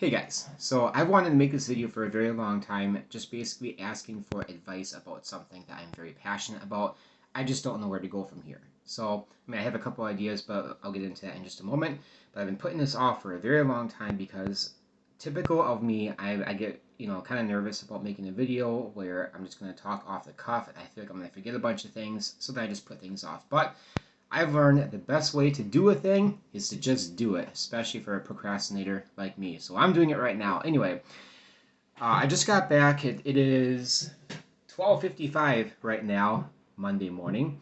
Hey guys, so I've wanted to make this video for a very long time, just basically asking for advice about something that I'm very passionate about. I just don't know where to go from here. So, I have a couple ideas, but I'll get into that in just a moment. But I've been putting this off for a very long time because typical of me, I get, kind of nervous about making a video where I'm just going to talk off the cuff and I feel like I'm going to forget a bunch of things, so then I just put things off. But I've learned that the best way to do a thing is to just do it, especially for a procrastinator like me. So I'm doing it right now. Anyway, I just got back. It is 12:55 right now, Monday morning,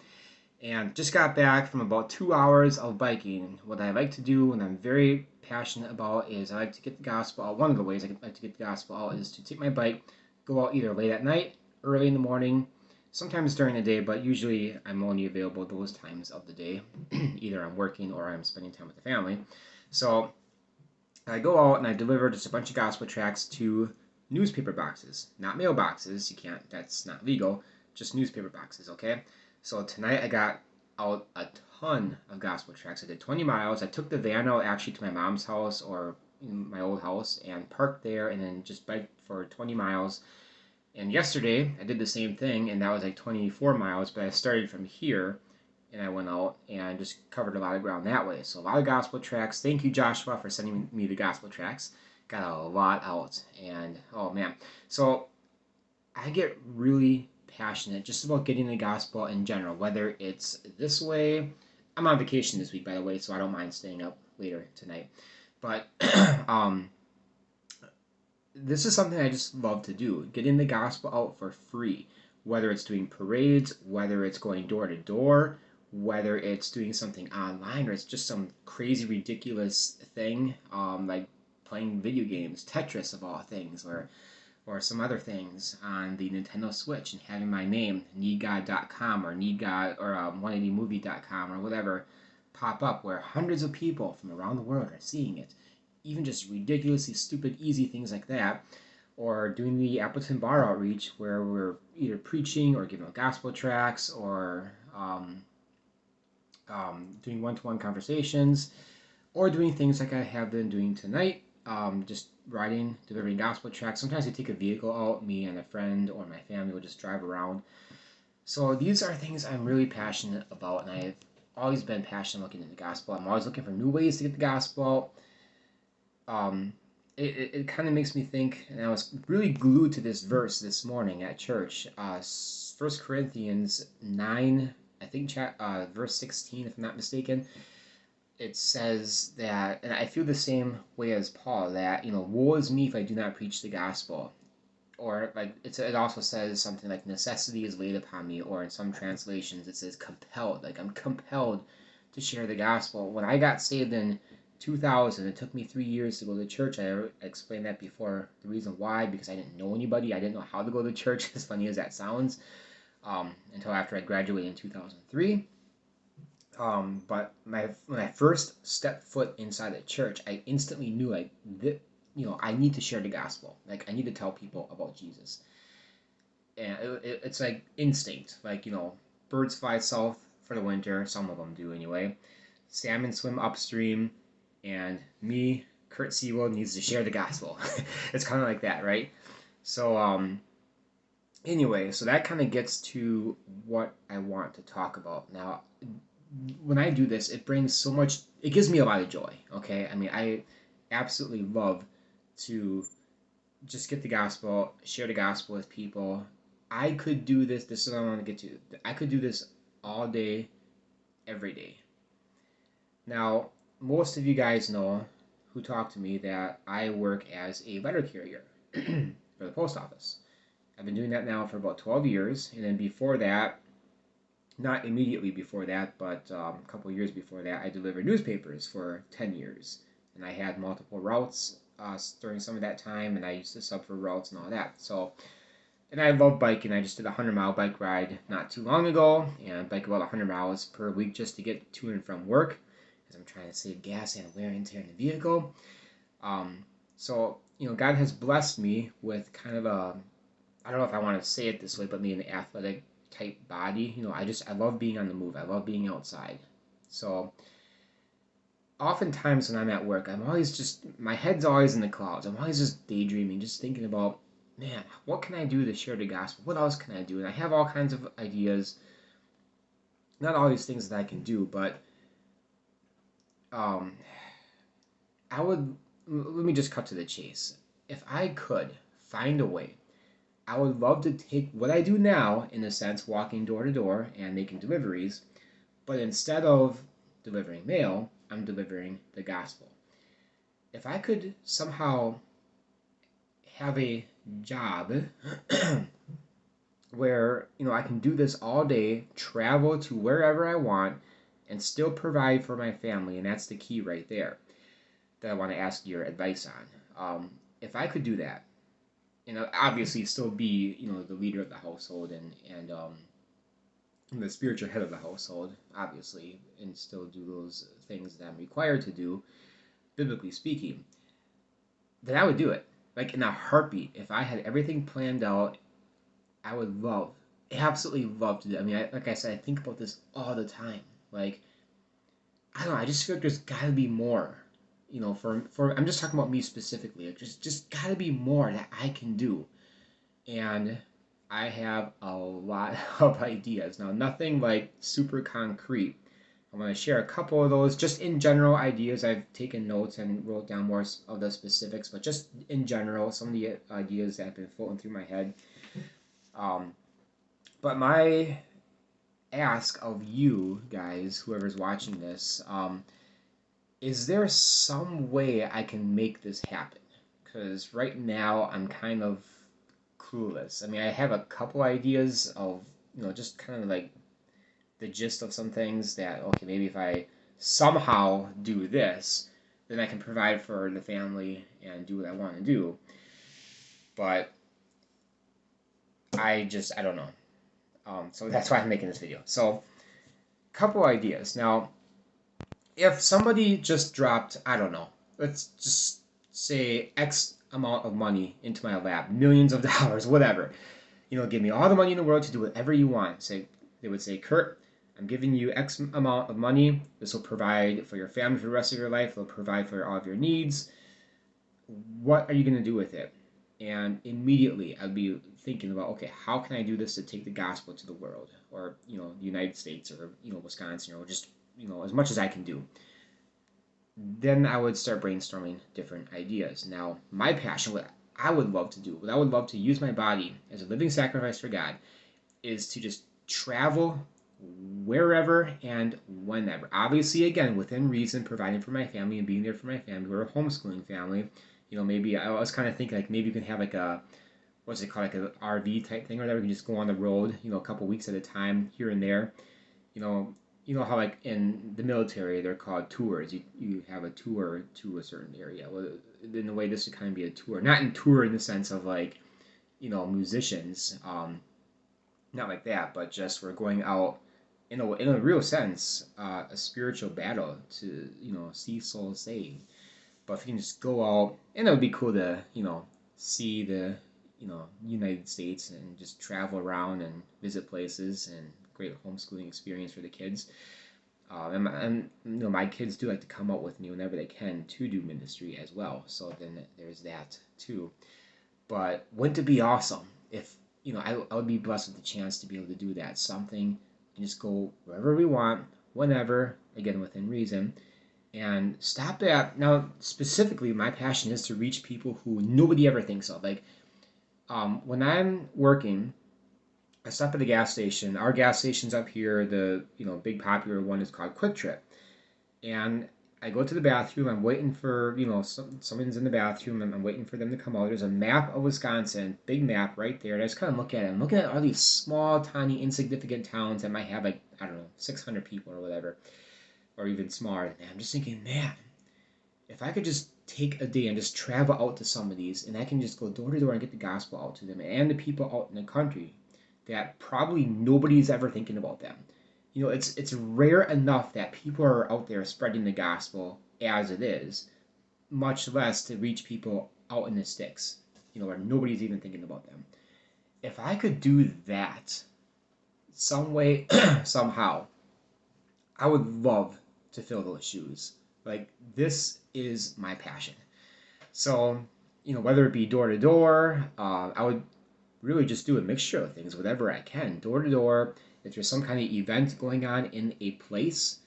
and just got back from about 2 hours of biking. What I like to do, and I'm very passionate about, is I like to get the gospel out. One of the ways I like to get the gospel out is to take my bike, go out either late at night, early in the morning, sometimes during the day, but usually I'm only available those times of the day. Either I'm working or I'm spending time with the family. So I go out and I deliver just a bunch of gospel tracts to newspaper boxes, not mailboxes. You can't, that's not legal, just newspaper boxes, okay? So tonight I got out a ton of gospel tracts. I did 20 miles. I took the van out actually to my mom's house or my old house and parked there and then just biked for 20 miles. And yesterday, I did the same thing, and that was like 24 miles, but I started from here, and I went out and just covered a lot of ground that way. So a lot of gospel tracks. Thank you, Joshua, for sending me the gospel tracks. Got a lot out, and oh man. So I get really passionate just about getting the gospel in general, whether it's this way. I'm on vacation this week, by the way, so I don't mind staying up later tonight. But this is something I just love to do. Getting the gospel out for free. Whether it's doing parades, whether it's going door to door, whether it's doing something online, or it's just some crazy, ridiculous thing, like playing video games, Tetris of all things, or some other things on the Nintendo Switch and having my name, needgod.com or needgod or 180movie.com or whatever, pop up where hundreds of people from around the world are seeing it. Even just ridiculously stupid, easy things like that, or doing the Appleton Bar outreach where we're either preaching or giving out gospel tracts or doing one-to-one conversations, or doing things like I have been doing tonight, just riding, delivering gospel tracts. Sometimes we take a vehicle out, me and a friend or my family will just drive around. So these are things I'm really passionate about, and I've always been passionate about getting the gospel. I'm always looking for new ways to get the gospel out. It kind of makes me think, and I was really glued to this verse this morning at church. 1 Corinthians 9, I think verse 16, if I'm not mistaken. It says that, and I feel the same way as Paul, that, woe is me if I do not preach the gospel. Or like it also says something like necessity is laid upon me, or in some translations it says compelled. Like I'm compelled to share the gospel. When I got saved in 2000, it took me 3 years to go to church. I explained that before. The reason why, because I didn't know anybody. I didn't know how to go to church, as funny as that sounds, until after I graduated in 2003. But when I first stepped foot inside the church, I instantly knew I need to share the gospel. Like I need to tell people about Jesus. And it's like instinct. Like, birds fly south for the winter. Some of them do anyway. Salmon swim upstream. And me, Kurt Sewell, needs to share the gospel. It's kind of like that, right? So, anyway, so that kind of gets to what I want to talk about. Now, when I do this, it brings so much, it gives me a lot of joy, okay? I absolutely love to just get the gospel, share the gospel with people. I could do this is what I want to get to. I could do this all day, every day. Now, most of you guys know who talk to me that I work as a letter carrier for the post office. I've been doing that now for about 12 years, and then before that, not immediately before that, but a couple years before that, I delivered newspapers for 10 years. And I had multiple routes during some of that time, and I used to sub for routes and all that. So, and I love biking. I just did a 100-mile bike ride not too long ago, and I bike about 100 miles per week just to get to and from work, as I'm trying to save gas and wear and tear in the vehicle. So, God has blessed me with kind of I don't know if I want to say it this way, but me an athletic type body. I love being on the move. I love being outside. So oftentimes when I'm at work, my head's always in the clouds. I'm always just daydreaming, just thinking about, man, what can I do to share the gospel? What else can I do? And I have all kinds of ideas. Not all these things that I can do, but um, I would, let me just cut to the chase. If I could find a way, I would love to take what I do now, in a sense, walking door to door and making deliveries, but instead of delivering mail, I'm delivering the gospel. If I could somehow have a job where, I can do this all day, travel to wherever I want, and still provide for my family, and that's the key right there that I want to ask your advice on. If I could do that, obviously still be, the leader of the household and the spiritual head of the household, obviously, and still do those things that I'm required to do, biblically speaking, then I would do it. Like in a heartbeat. If I had everything planned out, I would absolutely love to do it. I mean, like I said, I think about this all the time. Like, I don't know, I just feel like there's gotta be more. For I'm just talking about me specifically. Like, just gotta be more that I can do. And I have a lot of ideas. Now, nothing like super concrete. I'm going to share a couple of those, just in general ideas. I've taken notes and wrote down more of the specifics, but just in general, some of the ideas that have been floating through my head. But my ask of you guys, whoever's watching this, is there some way I can make this happen? Because right now I'm kind of clueless. I mean, I have a couple ideas of, just kind of like the gist of some things that, okay, maybe if I somehow do this, then I can provide for the family and do what I want to do. But I don't know. So that's why I'm making this video. So, couple ideas. Now, if somebody just dropped, I don't know, let's just say X amount of money into my lap, millions of dollars, whatever. Give me all the money in the world to do whatever you want. They would say, Kurt, I'm giving you X amount of money. This will provide for your family for the rest of your life. It'll provide for all of your needs. What are you going to do with it? And immediately I'd be thinking about, okay, how can I do this to take the gospel to the world, or the United States, or Wisconsin, or just as much as I can do. Then I would start brainstorming different ideas. Now, my passion, what I would love to do, what I would love to use my body as a living sacrifice for God, is to just travel wherever and whenever. Obviously, again, within reason, providing for my family and being there for my family. We're a homeschooling family. Maybe I was kind of thinking like maybe you can have like a, what's it called, like an RV type thing or whatever. You can just go on the road, a couple weeks at a time here and there. You know how like in the military they're called tours. You have a tour to a certain area. Well, in a way, this would kind of be a tour. Not in tour in the sense of like, musicians. Not like that, but just we're going out in a real sense, a spiritual battle to see souls saved. But if you can just go out, and it would be cool to see the United States and just travel around and visit places, and great homeschooling experience for the kids. And my kids do like to come out with me whenever they can to do ministry as well. So then there's that too. But wouldn't it be awesome if I would be blessed with the chance to be able to do that, something, and just go wherever we want, whenever, again within reason, and stop at. Now, specifically, my passion is to reach people who nobody ever thinks of. Like, when I'm working, I stop at a gas station. Our gas station's up here. The big popular one is called Quick Trip, and I go to the bathroom. I'm waiting for someone's in the bathroom, and I'm waiting for them to come out. There's a map of Wisconsin, big map right there. And I just kind of look at it. I'm looking at all these small, tiny, insignificant towns that might have like, I don't know, 600 people or whatever, or even smaller than that. I'm just thinking, man, if I could just take a day and just travel out to some of these, and I can just go door to door and get the gospel out to them and the people out in the country that probably nobody's ever thinking about them. It's rare enough that people are out there spreading the gospel as it is, much less to reach people out in the sticks, where nobody's even thinking about them. If I could do that some way, somehow, I would love to fill those shoes. Like, this is my passion. So, whether it be door to door, I would really just do a mixture of things, whatever I can. Door to door, if there's some kind of event going on in a place,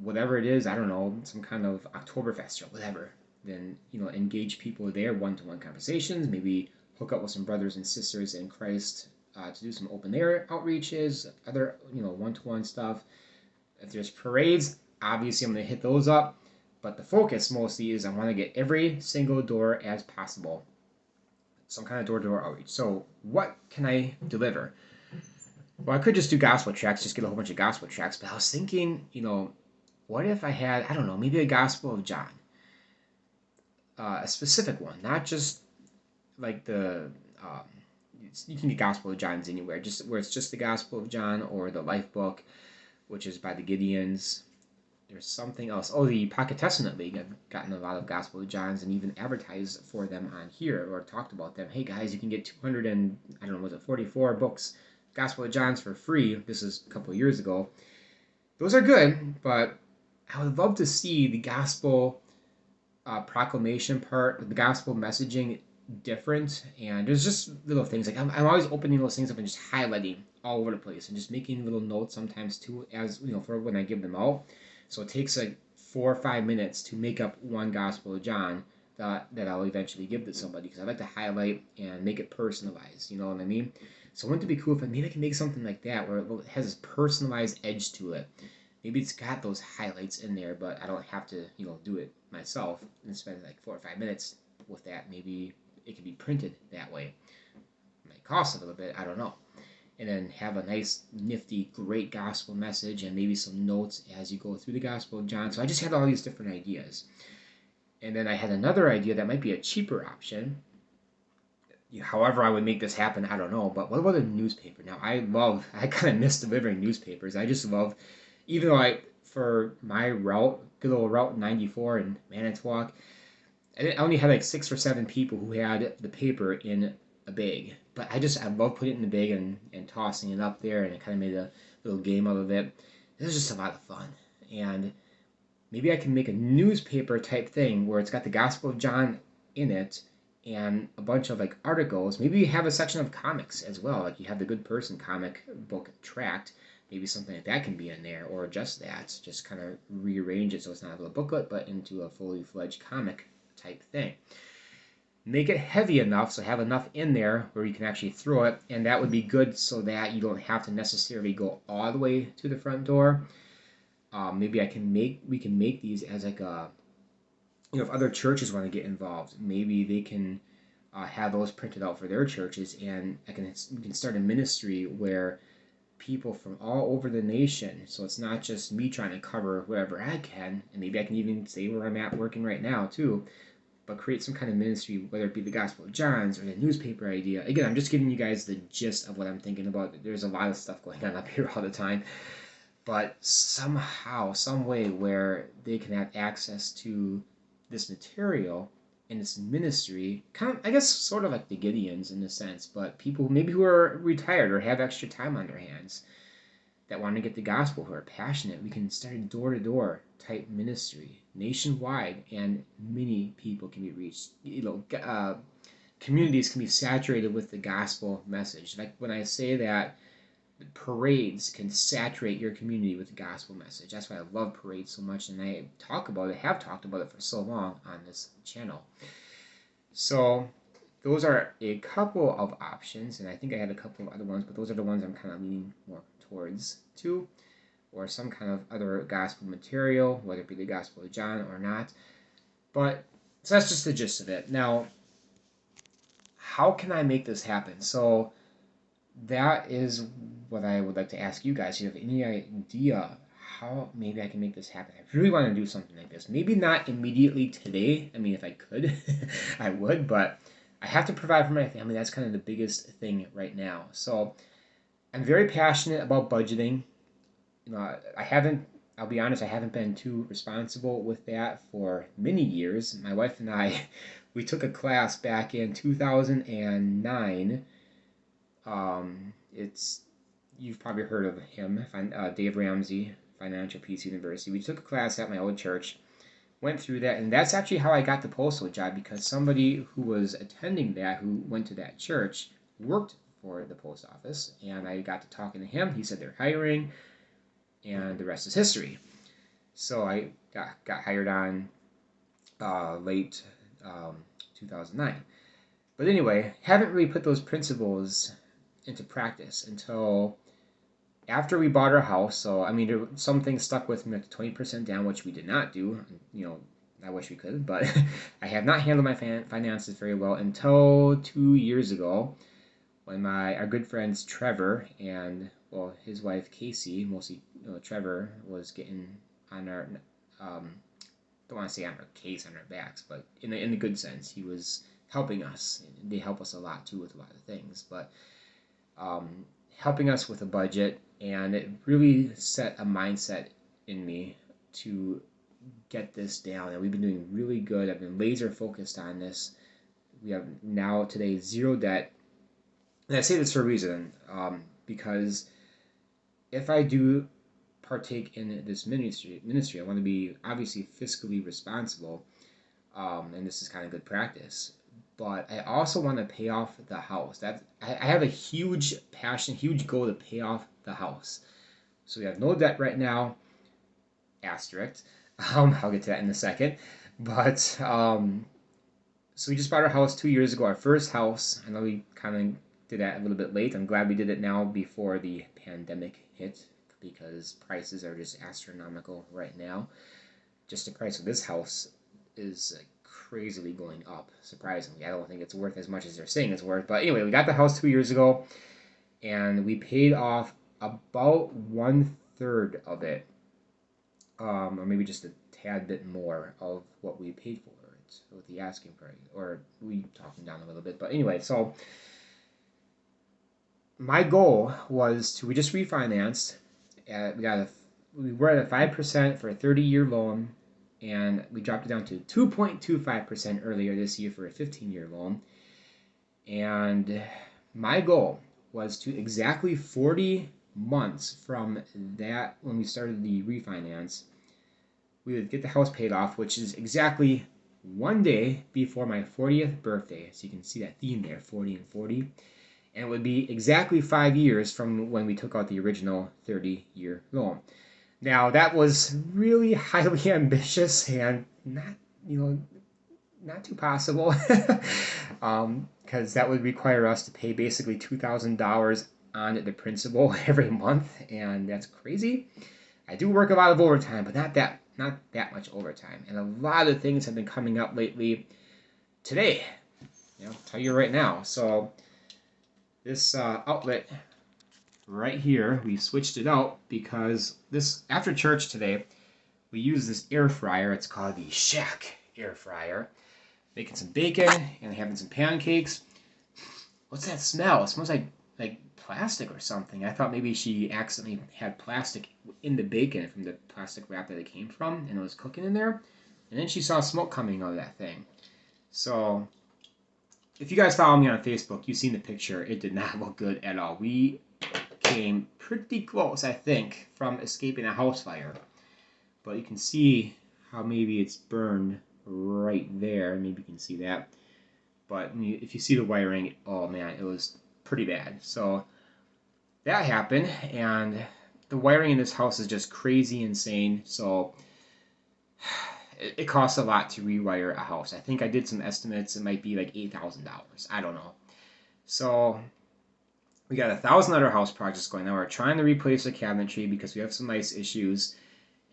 whatever it is, I don't know, some kind of Oktoberfest or whatever, then, engage people there, one-to-one conversations, maybe hook up with some brothers and sisters in Christ to do some open air outreaches, other, one-to-one stuff. If there's parades, obviously I'm going to hit those up, but the focus mostly is I want to get every single door as possible. Some kind of door-to-door outreach. So what can I deliver? Well, I could just do gospel tracts, just get a whole bunch of gospel tracts, but I was thinking, what if I had, I don't know, maybe a Gospel of John, a specific one, not just like um, you can get Gospel of John's anywhere, just where it's just the Gospel of John or the Life Book, which is by the Gideons. There's something else. Oh, the Pocket Testament League. I've gotten a lot of Gospel of Johns and even advertised for them on here or talked about them. Hey guys, you can get 200 and I don't know, was it 44 books, Gospel of Johns for free. This is a couple of years ago. Those are good, but I would love to see the gospel proclamation part, the gospel messaging different. And there's just little things like I'm always opening those things up and just highlighting all over the place and just making little notes sometimes too, as for when I give them out. So it takes like 4 or 5 minutes to make up one Gospel of John that I'll eventually give to somebody because I like to highlight and make it personalized. You know what I mean? So wouldn't it be cool if maybe I can make something like that where it has this personalized edge to it? Maybe it's got those highlights in there, but I don't have to, do it myself and spend like 4 or 5 minutes with that. Maybe it can be printed that way. It might cost a little bit, I don't know. And then have a nice, nifty, great gospel message and maybe some notes as you go through the Gospel of John. So I just had all these different ideas. And then I had another idea that might be a cheaper option. However I would make this happen, I don't know. But what about a newspaper? Now, I kind of miss delivering newspapers. I just love, even though for my route, good old Route 94 in Manitowoc, I only had like 6 or 7 people who had the paper in a bag. But I love putting it in the bag and tossing it up there, and it kind of made a little game out of it. It was just a lot of fun. And maybe I can make a newspaper type thing where it's got the Gospel of John in it and a bunch of like articles. Maybe you have a section of comics as well. Like you have the Good Person comic book tract. Maybe something like that can be in there, or just that. Just kind of rearrange it so it's not a little booklet, but into a fully fledged comic type thing. Make it heavy enough, so have enough in there where you can actually throw it, and that would be good so that you don't have to necessarily go all the way to the front door. Maybe we can make these as like a, if other churches want to get involved, maybe they can have those printed out for their churches, and we can start a ministry where people from all over the nation, so it's not just me trying to cover whatever I can, and maybe I can even stay where I'm at working right now too, but create some kind of ministry, whether it be the Gospel of John's or the newspaper idea. Again, I'm just giving you guys the gist of what I'm thinking about. There's a lot of stuff going on up here all the time, but somehow, some way where they can have access to this material and this ministry, kind of, I guess, sort of like the Gideons in a sense, but people maybe who are retired or have extra time on their hands that want to get the gospel, who are passionate. We can start a door-to-door type ministry nationwide, and many people can be reached. Communities can be saturated with the gospel message. Like when I say that, parades can saturate your community with the gospel message. That's why I love parades so much, and I have talked about it for so long on this channel. So those are a couple of options, and I think I had a couple of other ones, but those are the ones I'm kind of leaning more towards too, or some kind of other gospel material, whether it be the Gospel of John or not. But so that's just the gist of it. Now, how can I make this happen? So that is what I would like to ask you guys. If you have any idea how maybe I can make this happen, I really want to do something like this. Maybe not immediately today. I mean, if I could, I would, but I have to provide for my family. That's kind of the biggest thing right now. So I'm very passionate about budgeting. I'll be honest, I haven't been too responsible with that for many years. My wife and I, we took a class back in 2009. You've probably heard of him, Dave Ramsey, Financial Peace University. We took a class at my old church, went through that, and that's actually how I got the postal job, because somebody who was attending that, who went to that church, worked for the post office, and I got to talking to him. He said they're hiring, and the rest is history. So I got hired on late 2009. But anyway, haven't really put those principles into practice until after we bought our house. So I mean, some things stuck with me, like 20% down, which we did not do. I wish we could, but I have not handled my finances very well until 2 years ago, when our good friends Trevor and his wife Casey, mostly Trevor, was getting on our don't want to say on our case, on our backs, but in the good sense, he was helping us. They help us a lot too with a lot of things, but helping us with a budget, and it really set a mindset in me to get this down, and we've been doing really good. I've been laser focused on this. We have now today zero debt, and I say this for a reason, because if I do partake in this ministry, I want to be obviously fiscally responsible, and this is kind of good practice. But I also want to pay off the house. I have a huge passion, huge goal to pay off the house. So we have no debt right now. Asterisk. I'll get to that in a second. But so we just bought our house 2 years ago, our first house. I know we kind of did that a little bit late. I'm glad we did it now before the pandemic hit, because prices are just astronomical right now. Just the price of this house is crazily going up, surprisingly. I don't think it's worth as much as they're saying it's worth. But anyway, we got the house 2 years ago, and we paid off about 1/3 of it, or maybe just a tad bit more of what we paid for it with the asking price, or we talked down a little bit. But anyway, so my goal was to, we just refinanced. We were at a 5% for a 30-year loan, and we dropped it down to 2.25% earlier this year for a 15-year loan. And my goal was to exactly 40 months from that, when we started the refinance, we would get the house paid off, which is exactly one day before my 40th birthday. So you can see that theme there, 40 and 40. And it would be exactly 5 years from when we took out the original 30-year loan. Now, that was really highly ambitious and not too possible, because that would require us to pay basically $2,000 on the principal every month, and that's crazy. I do work a lot of overtime, but not that much overtime, and a lot of things have been coming up lately. Today, I'll tell you right now. So this outlet right here, we switched it out because after church today, we use this air fryer. It's called the Shack air fryer. Making some bacon and having some pancakes. What's that smell? It smells like plastic or something. I thought maybe she accidentally had plastic in the bacon from the plastic wrap that it came from, and it was cooking in there. And then she saw smoke coming out of that thing. So if you guys follow me on Facebook, you've seen the picture. It did not look good at all. We came pretty close, I think, from escaping a house fire. But you can see how maybe it's burned right there. Maybe you can see that. But if you see the wiring, oh man, it was pretty bad. So that happened, and the wiring in this house is just crazy insane. So it costs a lot to rewire a house. I think I did some estimates. It might be like $8,000. I don't know. So we got 1,000 other house projects going on. We're trying to replace the cabinetry because we have some mice issues.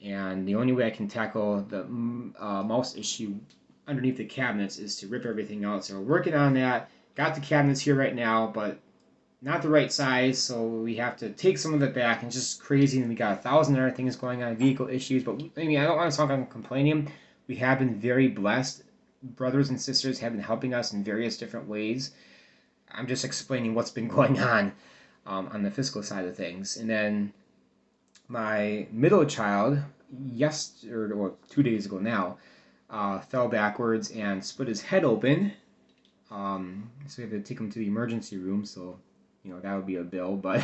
And the only way I can tackle the mouse issue underneath the cabinets is to rip everything out. So we're working on that. Got the cabinets here right now, but not the right size. So we have to take some of it back, and just crazy. And we got 1,000 other things going on, vehicle issues. But I mean, I don't want to sound like I'm complaining. We have been very blessed. Brothers and sisters have been helping us in various different ways. I'm just explaining what's been going on the fiscal side of things. And then my middle child, 2 days ago now, fell backwards and split his head open. So we had to take him to the emergency room. So, that would be a bill. But,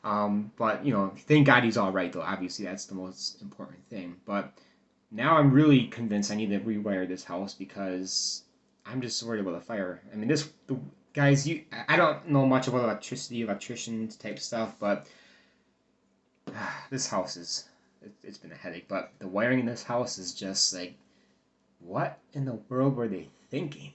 thank God he's all right, though. Obviously, that's the most important thing. But now I'm really convinced I need to rewire this house because I'm just worried about the fire. I mean, guys, I don't know much about electrician type stuff, but this house it's been a headache. But the wiring in this house is just like, what in the world were they thinking?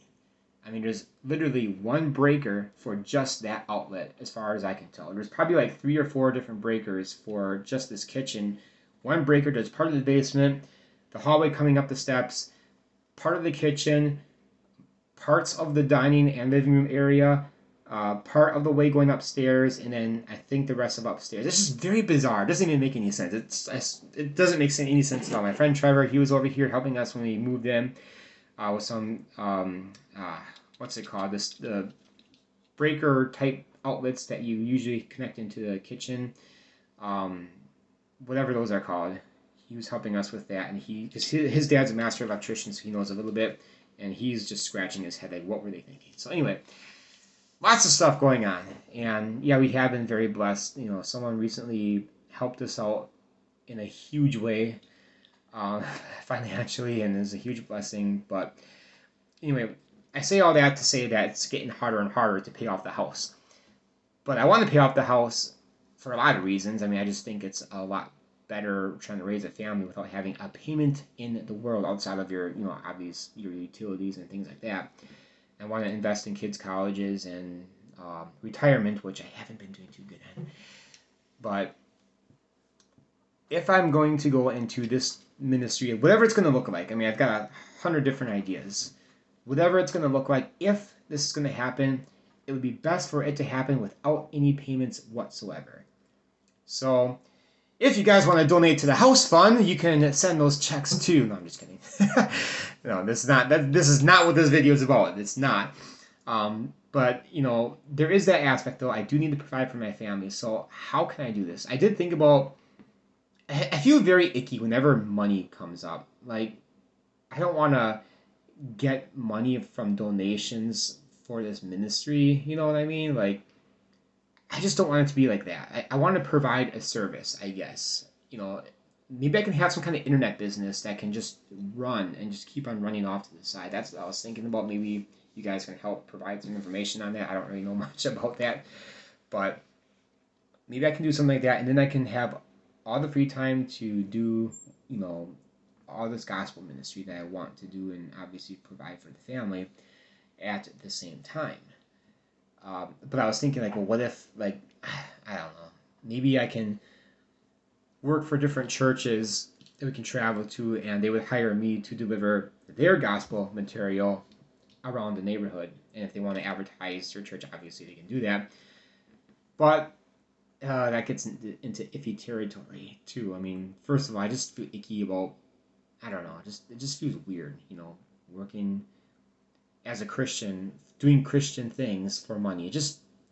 I mean, there's literally one breaker for just that outlet, as far as I can tell. There's probably like 3 or 4 different breakers for just this kitchen. One breaker does part of the basement, the hallway coming up the steps, part of the kitchen, parts of the dining and living room area, part of the way going upstairs, and then I think the rest of upstairs. It's just very bizarre. It doesn't even make any sense. It doesn't make any sense at all. My friend Trevor, he was over here helping us when we moved in with some what's it called? The breaker type outlets that you usually connect into the kitchen, whatever those are called. He was helping us with that, and because his dad's a master electrician, so he knows a little bit, and he's just scratching his head like, what were they thinking? So anyway, lots of stuff going on, and yeah, we have been very blessed. You know, someone recently helped us out in a huge way, financially, and it's a huge blessing. But anyway, I say all that to say that it's getting harder and harder to pay off the house. But I want to pay off the house for a lot of reasons. I mean, I just think it's a lot better trying to raise a family without having a payment in the world outside of your, obvious your utilities and things like that. I want to invest in kids' colleges and retirement, which I haven't been doing too good at. But if I'm going to go into this ministry, whatever it's going to look like, I mean, I've got 100 different ideas. Whatever it's going to look like, if this is going to happen, it would be best for it to happen without any payments whatsoever. So, if you guys want to donate to the house fund, you can send those checks too. No, I'm just kidding. No, this is not what this video is about. It's not. But there is that aspect though. I do need to provide for my family. So how can I do this? I did think about. I feel very icky whenever money comes up. Like, I don't want to get money from donations for this ministry. You know what I mean? Like, I just don't want it to be like that. I want to provide a service, I guess. Maybe I can have some kind of internet business that can just run and just keep on running off to the side. That's what I was thinking about. Maybe you guys can help provide some information on that. I don't really know much about that. But maybe I can do something like that, and then I can have all the free time to do, all this gospel ministry that I want to do and obviously provide for the family at the same time. But I was thinking, like, well, what if, like, I don't know, maybe I can work for different churches that we can travel to, and they would hire me to deliver their gospel material around the neighborhood. And if they want to advertise their church, obviously they can do that. But that gets into iffy territory too. I mean, first of all, I just feel icky about, I don't know, it just feels weird, working as a Christian, doing Christian things for money.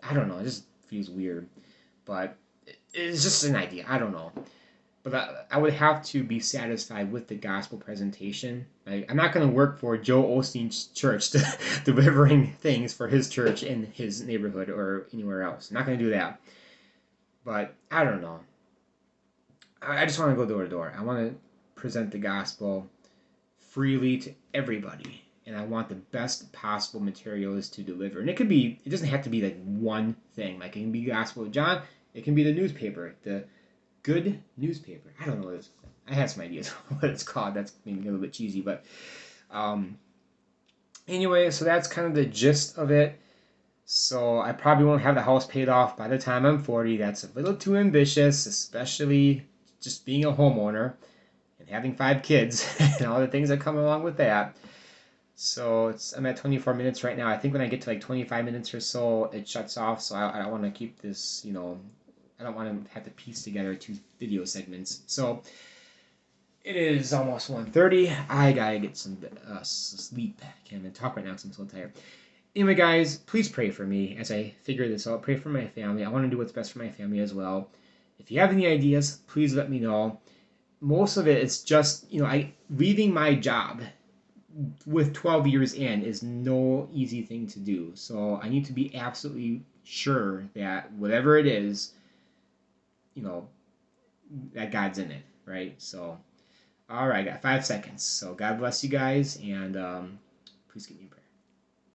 I don't know, it just feels weird. But it's just an idea. I don't know. But I would have to be satisfied with the gospel presentation. I'm not going to work for Joe Osteen's church delivering things for his church in his neighborhood or anywhere else. I'm not going to do that. But I don't know. I just want to go door to door. I want to present the gospel freely to everybody. And I want the best possible materials to deliver. And it doesn't have to be like one thing. Like, it can be Gospel of John. It can be the newspaper. The good newspaper. I don't know what it is. I have some ideas what it's called. That's maybe a little bit cheesy. But anyway, so that's kind of the gist of it. So I probably won't have the house paid off by the time I'm 40. That's a little too ambitious, especially just being a homeowner and having 5 kids and all the things that come along with that. So I'm at 24 minutes right now. I think when I get to like 25 minutes or so, it shuts off. So I don't want to keep this, I don't want to have to piece together 2 video segments. So it is almost 1:30. I gotta get some sleep. I can't even talk right now because I'm so tired. Anyway, guys, please pray for me as I figure this out. Pray for my family. I want to do what's best for my family as well. If you have any ideas, please let me know. Most of it is just, leaving my job with 12 years in is no easy thing to do. So I need to be absolutely sure that whatever it is, that God's in it, right? So All right, I got 5 seconds. So God bless you guys, and please keep me in prayer.